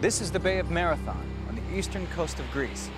This is the Bay of Marathon on the eastern coast of Greece.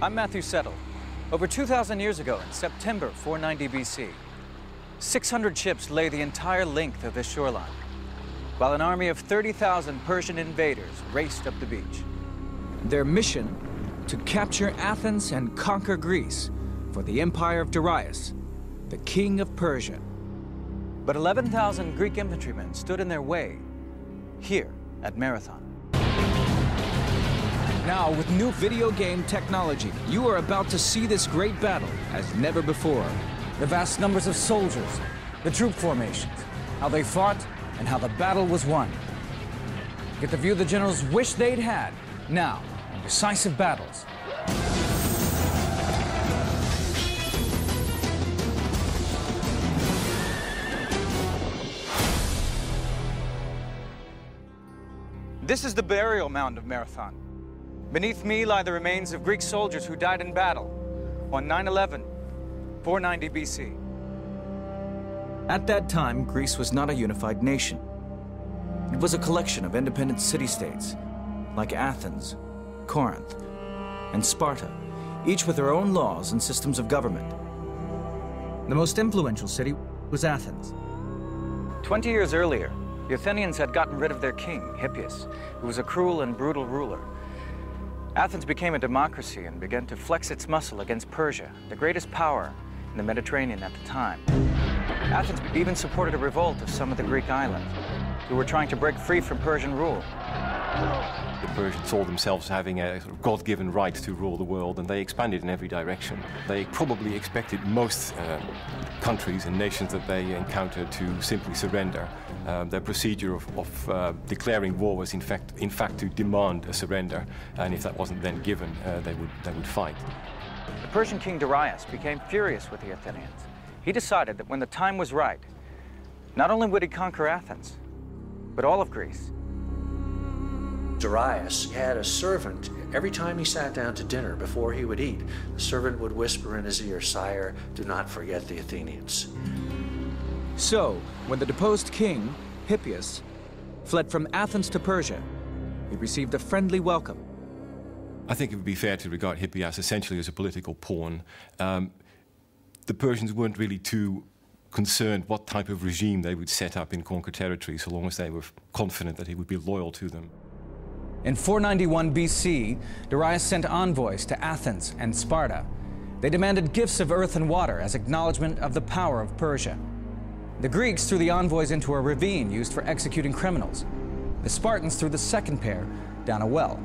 I'm Matthew Settle. Over 2,000 years ago, in September 490 BC, 600 ships lay the entire length of this shoreline, while an army of 30,000 Persian invaders raced up the beach. Their mission, to capture Athens and conquer Greece for the empire of Darius, the king of Persia. But 11,000 Greek infantrymen stood in their way here at Marathon. Now, with new video game technology, you are about to see this great battle as never before. The vast numbers of soldiers, the troop formations, how they fought, and how the battle was won. Get the view the generals wish they'd had now in decisive battles. This is the burial mound of Marathon. Beneath me lie the remains of Greek soldiers who died in battle on 9/11, 490 BC. At that time, Greece was not a unified nation. It was a collection of independent city-states, like Athens, Corinth, and Sparta, each with their own laws and systems of government. The most influential city was Athens. 20 years earlier, the Athenians had gotten rid of their king, Hippias, who was a cruel and brutal ruler. Athens became a democracy and began to flex its muscle against Persia, the greatest power in the Mediterranean at the time. Athens even supported a revolt of some of the Greek islands, who were trying to break free from Persian rule. The Persians saw themselves having a sort of God-given right to rule the world, and they expanded in every direction. They probably expected most countries and nations that they encountered to simply surrender. Their procedure of declaring war was in fact to demand a surrender, and if that wasn't then given, they would fight. The Persian king Darius became furious with the Athenians. He decided that when the time was right, not only would he conquer Athens, but all of Greece. Darius had a servant. Every time he sat down to dinner before he would eat, the servant would whisper in his ear, "Sire, do not forget the Athenians." So, when the deposed king, Hippias, fled from Athens to Persia, he received a friendly welcome. I think it would be fair to regard Hippias essentially as a political pawn. The Persians weren't really too concerned what type of regime they would set up in conquered territory, so long as they were confident that he would be loyal to them. In 491 BC, Darius sent envoys to Athens and Sparta. They demanded gifts of earth and water as acknowledgement of the power of Persia. The Greeks threw the envoys into a ravine used for executing criminals. The Spartans threw the second pair down a well.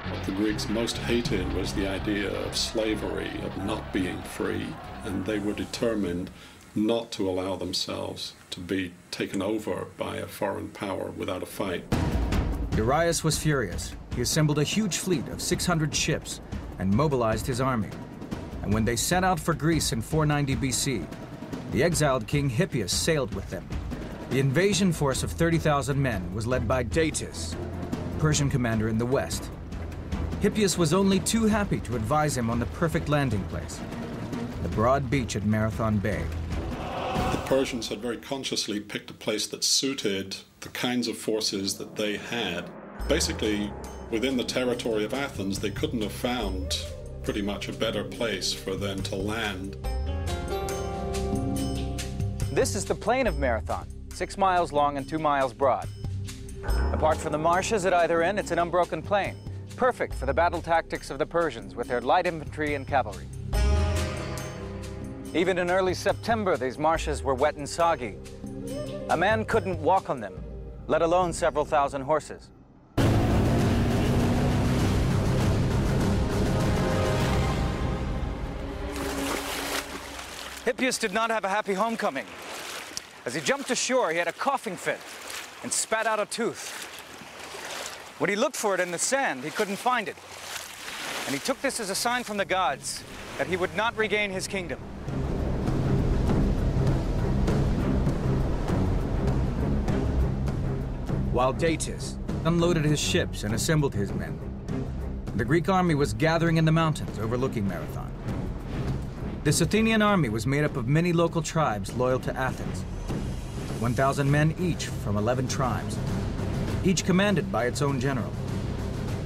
What the Greeks most hated was the idea of slavery, of not being free, and they were determined not to allow themselves to be taken over by a foreign power without a fight. Darius was furious. He assembled a huge fleet of 600 ships and mobilized his army. And when they set out for Greece in 490 BC, the exiled king Hippias sailed with them. The invasion force of 30,000 men was led by Datis, Persian commander in the west. Hippias was only too happy to advise him on the perfect landing place, the broad beach at Marathon Bay. The Persians had very consciously picked a place that suited the kinds of forces that they had. Basically, within the territory of Athens, they couldn't have found pretty much a better place for them to land. This is the plain of Marathon, 6 miles long and 2 miles broad. Apart from the marshes at either end, it's an unbroken plain, perfect for the battle tactics of the Persians with their light infantry and cavalry. Even in early September, these marshes were wet and soggy. A man couldn't walk on them, let alone several thousand horses. Hippias did not have a happy homecoming. As he jumped ashore, he had a coughing fit and spat out a tooth. When he looked for it in the sand, he couldn't find it. And he took this as a sign from the gods that he would not regain his kingdom. While Datis unloaded his ships and assembled his men, the Greek army was gathering in the mountains overlooking Marathon. This Athenian army was made up of many local tribes loyal to Athens, 1,000 men each from 11 tribes. each commanded by its own general.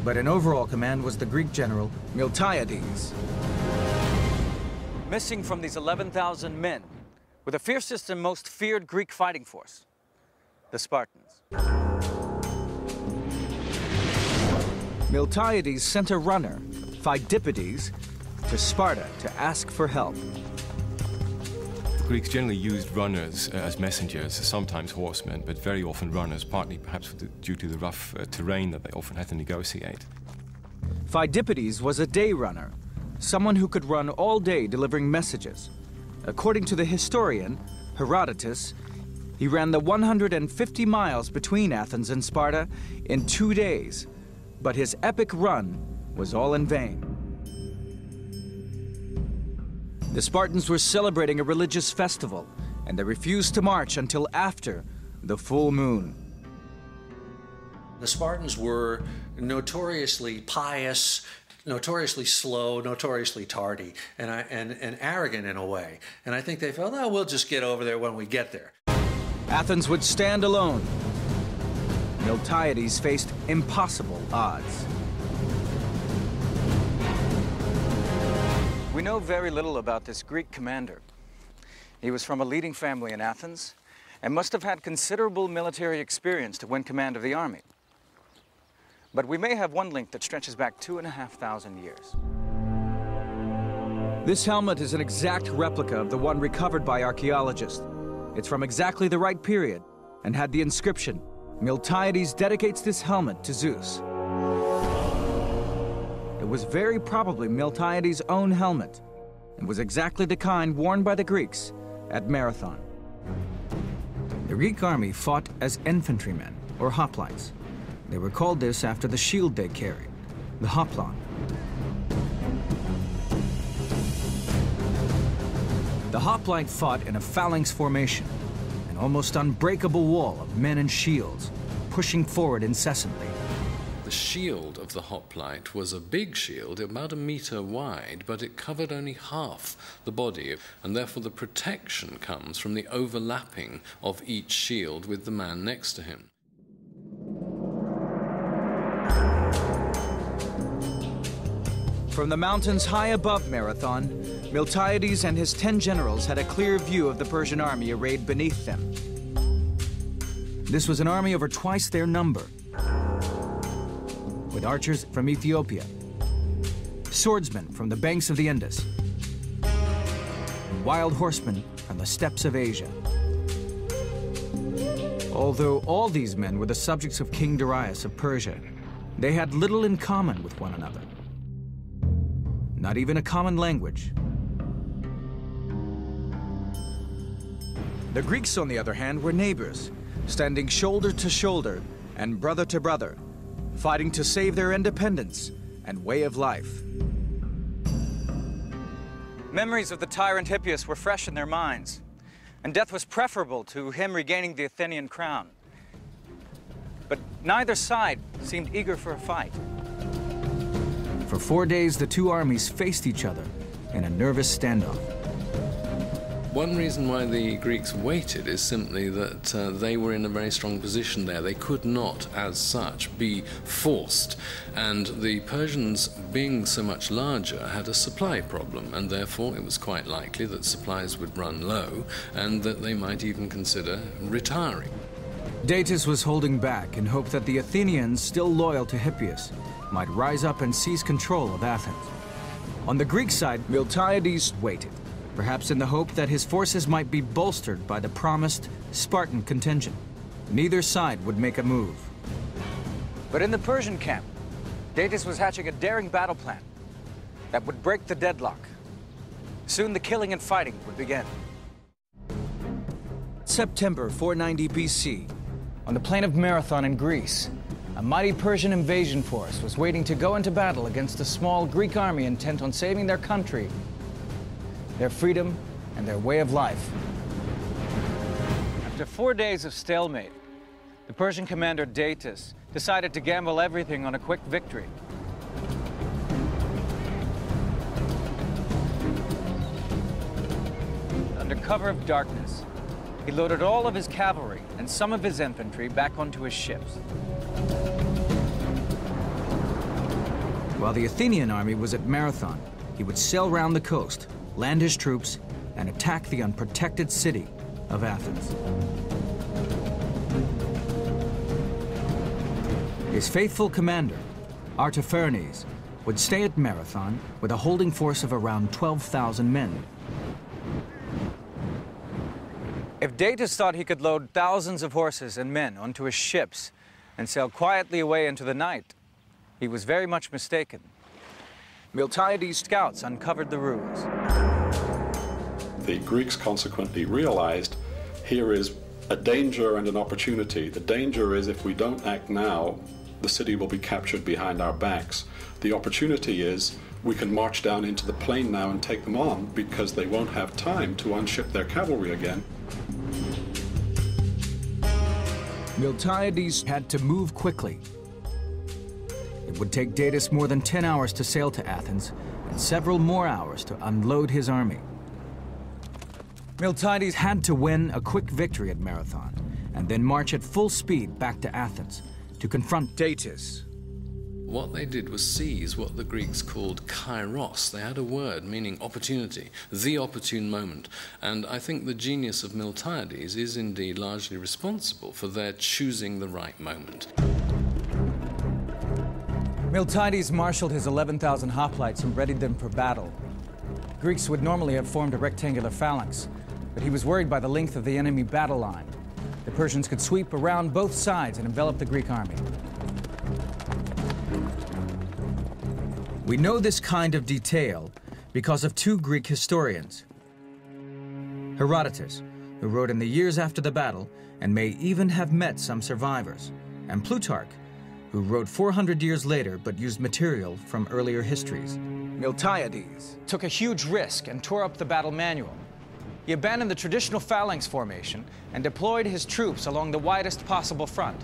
But in overall command was the Greek general Miltiades. Missing from these 11,000 men were the fiercest and most feared Greek fighting force, the Spartans. Miltiades sent a runner, Pheidippides, to Sparta to ask for help. The Greeks generally used runners as messengers, sometimes horsemen, but very often runners, partly perhaps due to the rough terrain that they often had to negotiate. Pheidippides was a day runner, someone who could run all day delivering messages. According to the historian Herodotus, he ran the 150 miles between Athens and Sparta in 2 days, but his epic run was all in vain. The Spartans were celebrating a religious festival, and they refused to march until after the full moon. The Spartans were notoriously pious, notoriously slow, notoriously tardy, and arrogant in a way. And I think they felt, oh, we'll just get over there when we get there. Athens would stand alone. Miltiades faced impossible odds. We know very little about this Greek commander. He was from a leading family in Athens and must have had considerable military experience to win command of the army. But we may have one link that stretches back 2,500 years. This helmet is an exact replica of the one recovered by archaeologists. It's from exactly the right period and had the inscription, "Miltiades dedicates this helmet to Zeus." It was very probably Miltiades' own helmet and was exactly the kind worn by the Greeks at Marathon. The Greek army fought as infantrymen, or hoplites. They were called this after the shield they carried, the hoplon. The hoplite fought in a phalanx formation, an almost unbreakable wall of men and shields, pushing forward incessantly. The shield of the hoplite was a big shield, about 1 meter wide, but it covered only half the body, and therefore the protection comes from the overlapping of each shield with the man next to him. From the mountains high above Marathon, Miltiades and his 10 generals had a clear view of the Persian army arrayed beneath them. This was an army over twice their number, with archers from Ethiopia, swordsmen from the banks of the Indus, and wild horsemen from the steppes of Asia. Although all these men were the subjects of King Darius of Persia, they had little in common with one another. Not even a common language. The Greeks, on the other hand, were neighbors, standing shoulder to shoulder and brother to brother, fighting to save their independence and way of life. Memories of the tyrant Hippias were fresh in their minds, and death was preferable to him regaining the Athenian crown. But neither side seemed eager for a fight. For 4 days, the two armies faced each other in a nervous standoff. One reason why the Greeks waited is simply that they were in a very strong position there. They could not, as such, be forced. And the Persians, being so much larger, had a supply problem, and therefore it was quite likely that supplies would run low and that they might even consider retiring. Datis was holding back in hope that the Athenians, still loyal to Hippias, might rise up and seize control of Athens. On the Greek side, Miltiades waited, perhaps in the hope that his forces might be bolstered by the promised Spartan contingent. Neither side would make a move. But in the Persian camp, Datis was hatching a daring battle plan that would break the deadlock. Soon the killing and fighting would begin. September 490 BC, on the plain of Marathon in Greece, a mighty Persian invasion force was waiting to go into battle against a small Greek army intent on saving their country, their freedom, and their way of life. After 4 days of stalemate, the Persian commander Datis decided to gamble everything on a quick victory. Under cover of darkness, he loaded all of his cavalry and some of his infantry back onto his ships. While the Athenian army was at Marathon, he would sail round the coast, land his troops, and attack the unprotected city of Athens. His faithful commander, Artaphernes, would stay at Marathon with a holding force of around 12,000 men. If Datis thought he could load thousands of horses and men onto his ships and sail quietly away into the night, he was very much mistaken. Miltiades' scouts uncovered the ruse. The Greeks consequently realized here is a danger and an opportunity. The danger is if we don't act now, the city will be captured behind our backs. The opportunity is we can march down into the plain now and take them on because they won't have time to unship their cavalry again. Miltiades had to move quickly. It would take Datis more than 10 hours to sail to Athens and several more hours to unload his army. Miltiades had to win a quick victory at Marathon and then march at full speed back to Athens to confront Datis. What they did was seize what the Greeks called kairos. They had a word meaning opportunity, the opportune moment. And I think the genius of Miltiades is indeed largely responsible for their choosing the right moment. Miltiades marshaled his 11,000 hoplites and readied them for battle. Greeks would normally have formed a rectangular phalanx, but he was worried by the length of the enemy battle line. The Persians could sweep around both sides and envelop the Greek army. We know this kind of detail because of two Greek historians. Herodotus, who wrote in the years after the battle and may even have met some survivors, and Plutarch, who wrote 400 years later but used material from earlier histories. Miltiades took a huge risk and tore up the battle manual. He abandoned the traditional phalanx formation and deployed his troops along the widest possible front,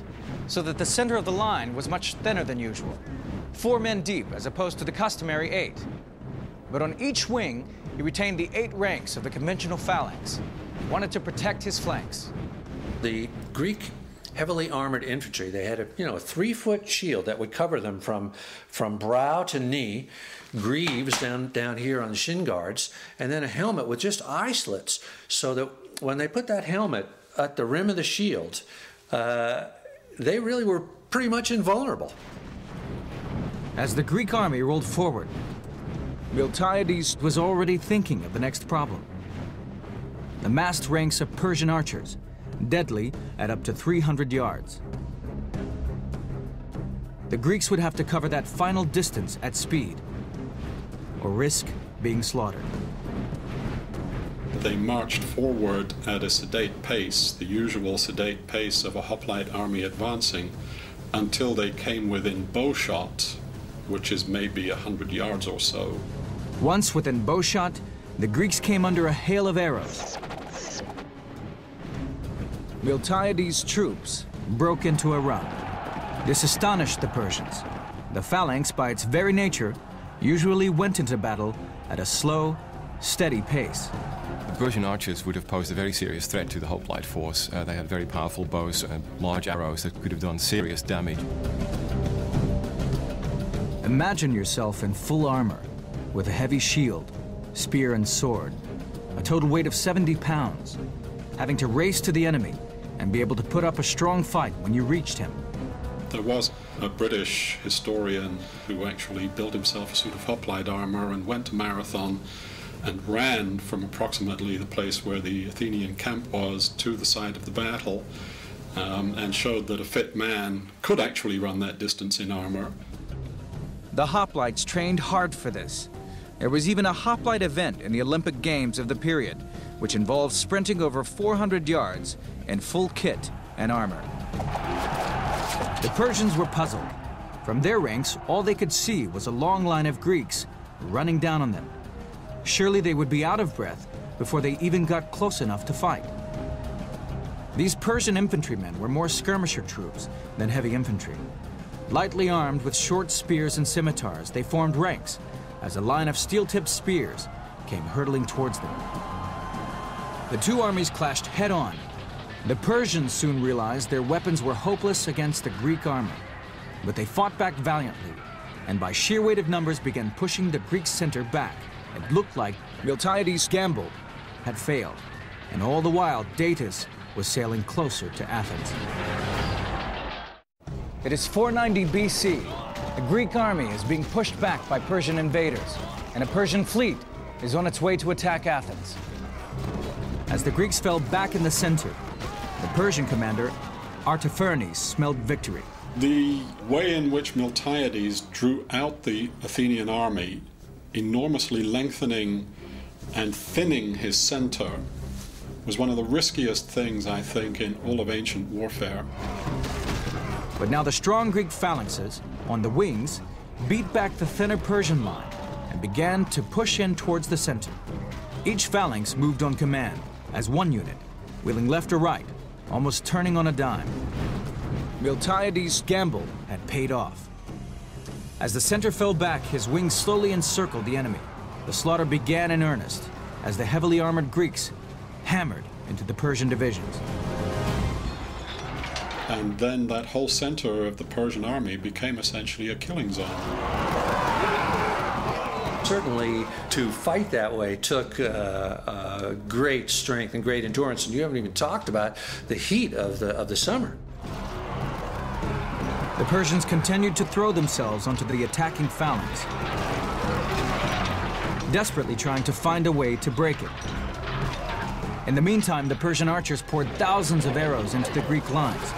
so that the center of the line was much thinner than usual, 4 men deep as opposed to the customary 8. But on each wing, he retained the 8 ranks of the conventional phalanx, wanted to protect his flanks. The Greek heavily armored infantry, they had a 3-foot shield that would cover them from brow to knee, greaves down here on the shin guards, and then a helmet with just eye slits, so that when they put that helmet at the rim of the shield, they really were pretty much invulnerable. As the Greek army rolled forward, Miltiades was already thinking of the next problem. The massed ranks of Persian archers, deadly at up to 300 yards. The Greeks would have to cover that final distance at speed, or risk being slaughtered. They marched forward at a sedate pace, the usual sedate pace of a hoplite army advancing, until they came within bowshot, which is maybe 100 yards or so. Once within bowshot, the Greeks came under a hail of arrows. Miltiades' troops broke into a run. This astonished the Persians. The phalanx, by its very nature, usually went into battle at a slow, steady pace. The Persian archers would have posed a very serious threat to the hoplite force. They had very powerful bows and large arrows that could have done serious damage. Imagine yourself in full armor, with a heavy shield, spear and sword, a total weight of 70 pounds, having to race to the enemy and be able to put up a strong fight when you reached him. There was a British historian who actually built himself a suit of hoplite armor and went to Marathon and ran from approximately the place where the Athenian camp was to the site of the battle, and showed that a fit man could actually run that distance in armor. The hoplites trained hard for this. There was even a hoplite event in the Olympic Games of the period, which involved sprinting over 400 yards in full kit and armor. The Persians were puzzled. From their ranks, all they could see was a long line of Greeks running down on them. Surely they would be out of breath before they even got close enough to fight. These Persian infantrymen were more skirmisher troops than heavy infantry. Lightly armed with short spears and scimitars, they formed ranks as a line of steel-tipped spears came hurtling towards them. The two armies clashed head-on. The Persians soon realized their weapons were hopeless against the Greek army, but they fought back valiantly, and by sheer weight of numbers began pushing the Greek center back. It looked like Miltiades' gamble had failed, and all the while Datis was sailing closer to Athens. It is 490 BC. The Greek army is being pushed back by Persian invaders, and a Persian fleet is on its way to attack Athens. As the Greeks fell back in the center, the Persian commander, Artaphernes, smelled victory. The way in which Miltiades drew out the Athenian army, enormously lengthening and thinning his center, was one of the riskiest things, I think, in all of ancient warfare. But now the strong Greek phalanxes, on the wings, beat back the thinner Persian line and began to push in towards the center. Each phalanx moved on command, as one unit, wheeling left or right, almost turning on a dime. Miltiades' gamble had paid off. As the center fell back, his wings slowly encircled the enemy. The slaughter began in earnest, as the heavily armored Greeks hammered into the Persian divisions. And then that whole center of the Persian army became essentially a killing zone. Certainly, to fight that way took great strength and great endurance, and you haven't even talked about the heat of the summer. The Persians continued to throw themselves onto the attacking phalanx, desperately trying to find a way to break it. In the meantime, the Persian archers poured thousands of arrows into the Greek lines,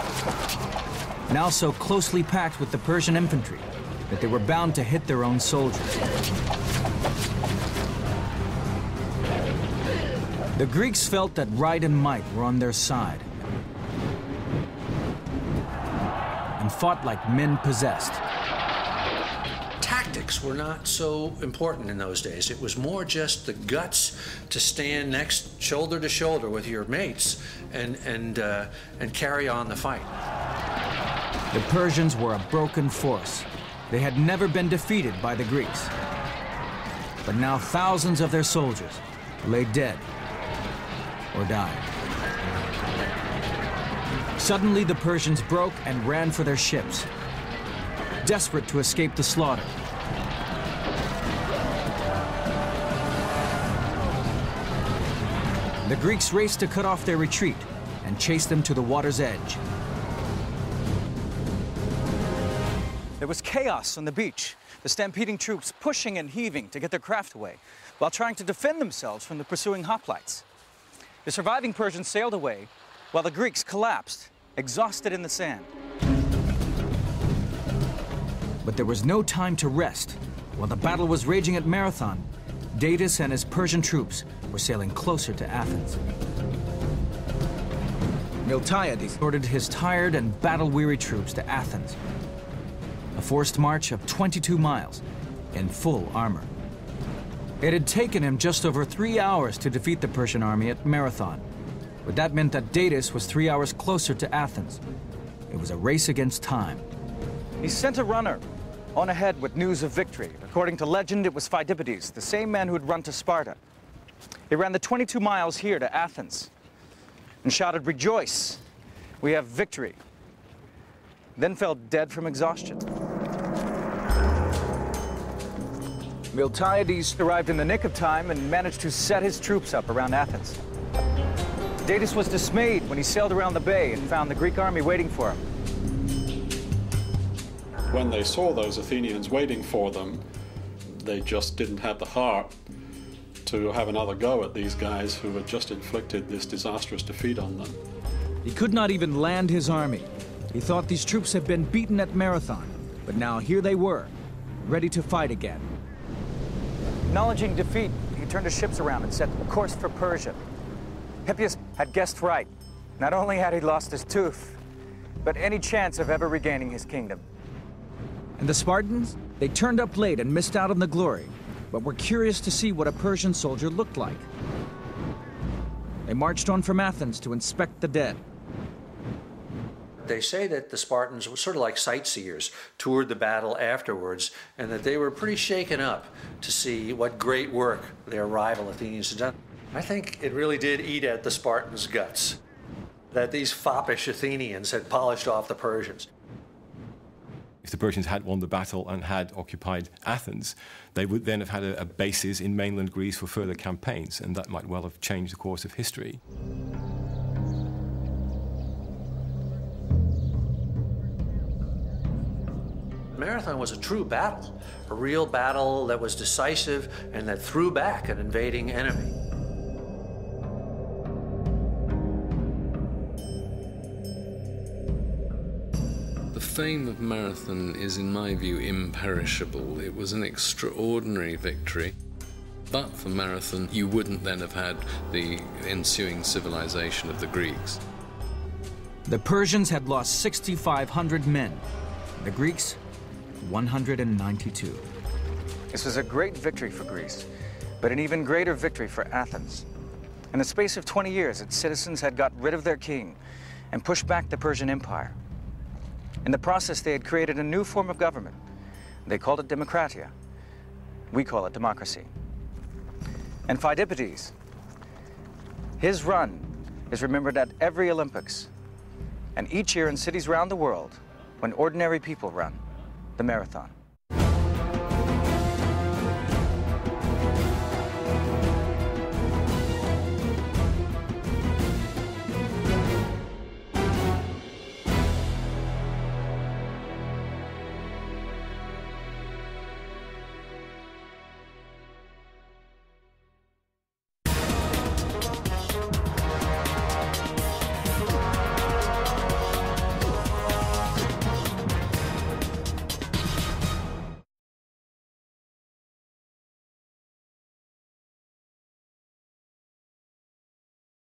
now so closely packed with the Persian infantry that they were bound to hit their own soldiers. The Greeks felt that right and might were on their side and fought like men possessed. Tactics were not so important in those days. It was more just the guts to stand next shoulder to shoulder with your mates and carry on the fight. The Persians were a broken force. They had never been defeated by the Greeks. But now thousands of their soldiers lay dead or died. Suddenly the Persians broke and ran for their ships, desperate to escape the slaughter. The Greeks raced to cut off their retreat and chased them to the water's edge. There was chaos on the beach, the stampeding troops pushing and heaving to get their craft away, while trying to defend themselves from the pursuing hoplites. The surviving Persians sailed away, while the Greeks collapsed, exhausted in the sand. But there was no time to rest. While the battle was raging at Marathon, Datis and his Persian troops were sailing closer to Athens. Miltiades ordered his tired and battle-weary troops to Athens, a forced march of 22 miles in full armor. It had taken him just over 3 hours to defeat the Persian army at Marathon, but that meant that Datis was 3 hours closer to Athens. It was a race against time. He sent a runner on ahead with news of victory. According to legend, it was Phidippides, the same man who had run to Sparta. He ran the 22 miles here to Athens and shouted, "Rejoice, we have victory," then fell dead from exhaustion. Miltiades arrived in the nick of time and managed to set his troops up around Athens. Datis was dismayed when he sailed around the bay and found the Greek army waiting for him. When they saw those Athenians waiting for them, they just didn't have the heart to have another go at these guys who had just inflicted this disastrous defeat on them. He could not even land his army. He thought these troops had been beaten at Marathon, but now here they were, ready to fight again. Acknowledging defeat, he turned his ships around and set course for Persia. Hippias had guessed right. Not only had he lost his tooth, but any chance of ever regaining his kingdom. And the Spartans? They turned up late and missed out on the glory, but were curious to see what a Persian soldier looked like. They marched on from Athens to inspect the dead. They say that the Spartans were sort of like sightseers, toured the battle afterwards, and that they were pretty shaken up to see what great work their rival Athenians had done. I think it really did eat at the Spartans' guts, that these foppish Athenians had polished off the Persians. if the Persians had won the battle and had occupied Athens, they would then have had a basis in mainland Greece for further campaigns, and that might well have changed the course of history. Marathon was a true battle, a real battle that was decisive and that threw back an invading enemy. The fame of Marathon is, in my view, imperishable. It was an extraordinary victory. But for Marathon, you wouldn't then have had the ensuing civilization of the Greeks. The Persians had lost 6,500 men. The Greeks, 192. This was a great victory for Greece, but an even greater victory for Athens. In the space of 20 years, its citizens had got rid of their king and pushed back the Persian Empire. In the process, they had created a new form of government. They called it democratia. We call it democracy. And Phidippides, his run is remembered at every Olympics, and each year in cities around the world when ordinary people run the marathon.